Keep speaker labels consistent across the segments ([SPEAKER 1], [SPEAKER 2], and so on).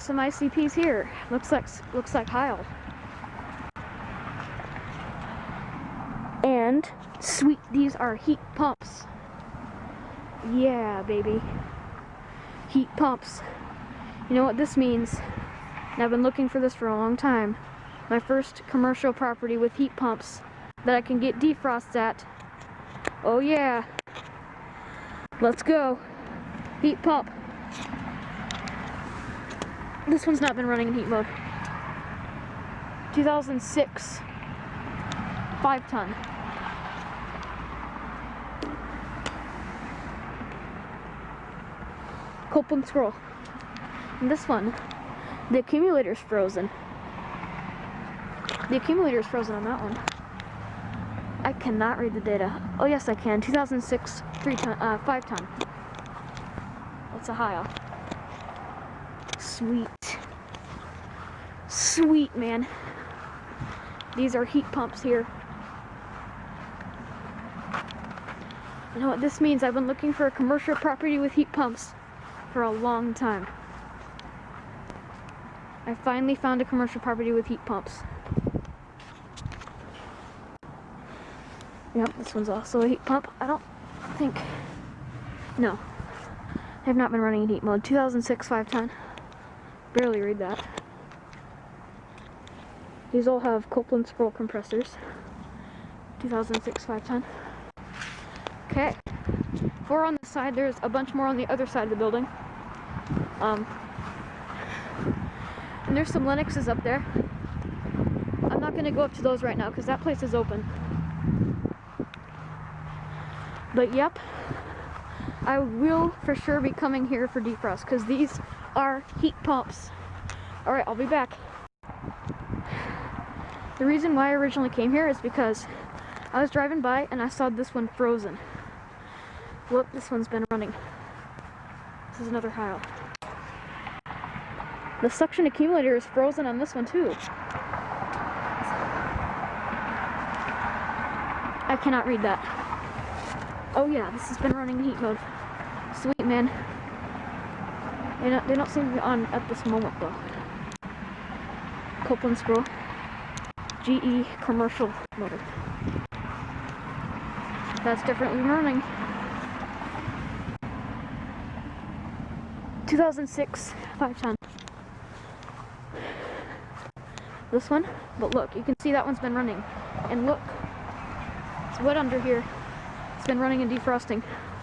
[SPEAKER 1] some ICPs here. Looks like Heil. And sweet, these are heat pumps. Yeah, baby. Heat pumps. You know what this means? And I've been looking for this for a long time. My first commercial property with heat pumps that I can get defrosts at. Oh yeah. Let's go. Heat pump. This one's not been running in heat mode. 2006. 5-ton. Copeland scroll. And this one, the accumulator's frozen. The accumulator's frozen on that one. I cannot read the data. Oh yes, I can. 2006, 5-ton. That's a Heil. Sweet. Sweet, man. These are heat pumps here. You know what this means? I've been looking for a commercial property with heat pumps for a long time. I finally found a commercial property with heat pumps. Yep, this one's also a heat pump. I don't think... No. I have not been running in heat mode. 2006 5-ton. Barely read that. These all have Copeland scroll compressors. 2006 5-ton. Okay. 4 on this side. There's a bunch more on the other side of the building. And there's some Linuxes up there. I'm not going to go up to those right now because that place is open. But yep, I will for sure be coming here for defrost because these are heat pumps. Alright, I'll be back. The reason why I originally came here is because I was driving by and I saw this one frozen. Whoop, this one's been running. This is another Heil. The suction accumulator is frozen on this one too. I cannot read that. Oh yeah, this has been running in heat mode. Sweet, man. They don't seem to be on at this moment though. Copeland scroll. GE commercial motor. That's definitely running. 2006 5-ton. This one, but look, you can see that one's been running. And look, it's wet under here. It's been running and defrosting.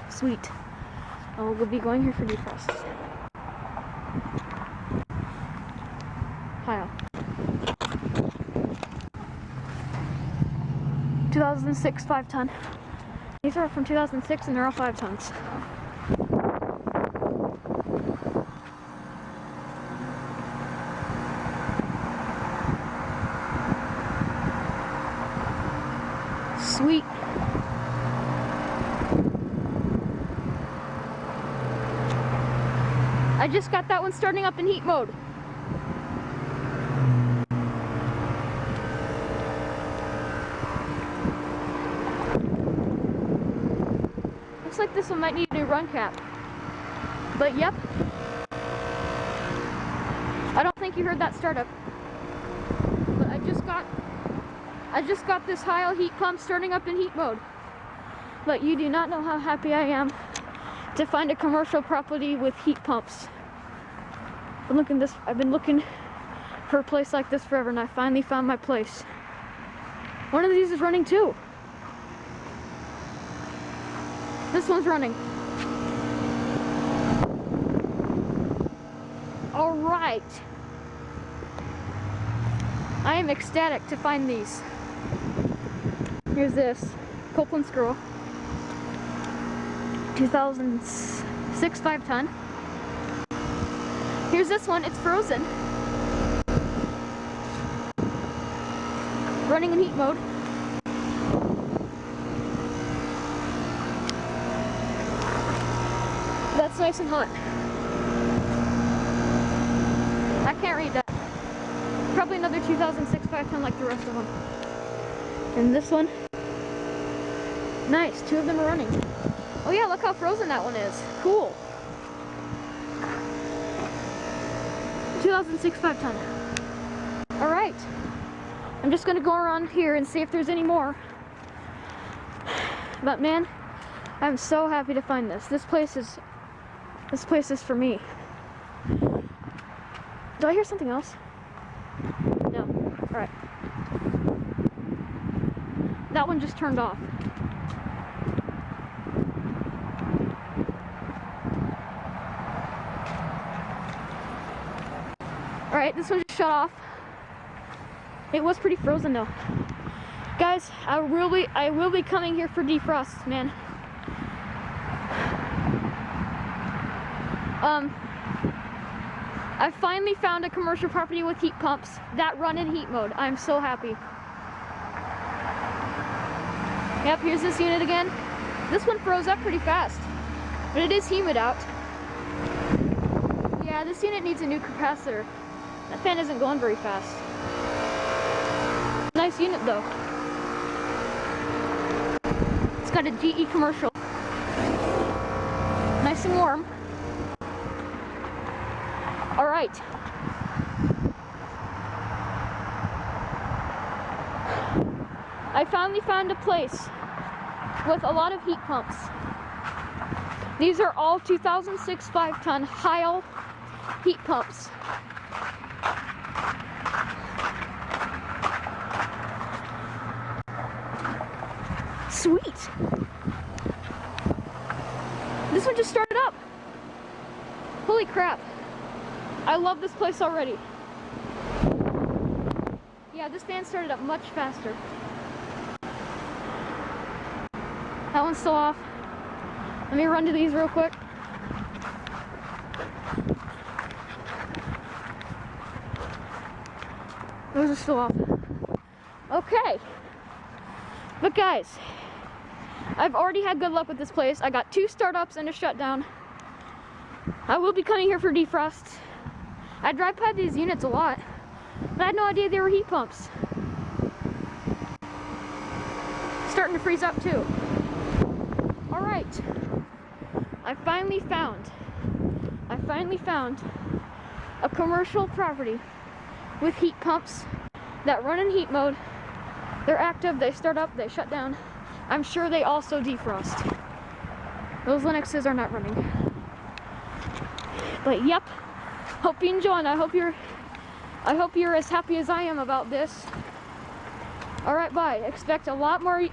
[SPEAKER 1] Sweet. Oh, we'll be going here for defrost. Heil. 2006 5-ton. These are from 2006 and they're all 5-tons. Sweet. I just got that one starting up in heat mode. Looks like this one might need a new run cap. But yep. I don't think you heard that startup. But I just got this Heil heat pump starting up in heat mode. But you do not know how happy I am to find a commercial property with heat pumps. I've been looking for a place like this forever and I finally found my place. One of these is running too. This one's running. All right. I am ecstatic to find these. Here's this Copeland scroll. 2006 5-ton. Here's this one, it's frozen. Running in heat mode. That's nice and hot. I can't read that. Probably another 2006 5-ton like the rest of them. And this one, nice, 2 of them are running. Oh yeah, look how frozen that one is. Cool. 2006 5-ton. Alright. I'm just gonna go around here and see if there's any more. But man, I'm so happy to find this. This place is for me. Do I hear something else? No. Alright. That one just turned off. Alright, this one just shut off. It was pretty frozen though. Guys, I will be coming here for defrost, man. I finally found a commercial property with heat pumps that run in heat mode. I'm so happy. Yep, here's this unit again. This one froze up pretty fast, but it is humid out. Yeah, this unit needs a new capacitor. That fan isn't going very fast. Nice unit though. It's got a GE commercial. Nice and warm. Alright. I finally found a place with a lot of heat pumps. These are all 2006 5-ton Heil heat pumps. Sweet! This one just started up. Holy crap. I love this place already. Yeah, this fan started up much faster. That one's still off. Let me run to these real quick. Those are still off. Okay. But guys, I've already had good luck with this place. I got 2 startups and a shutdown. I will be coming here for defrost. I drive by these units a lot, but I had no idea they were heat pumps. Starting to freeze up too. Alright. I finally found a commercial property with heat pumps that run in heat mode. They're active, they start up, they shut down. I'm sure they also defrost. Those Linuxes are not running. But yep, hope you enjoyed. I hope you're as happy as I am about this. Alright, bye. Expect a lot more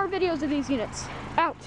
[SPEAKER 1] videos of these units. Out.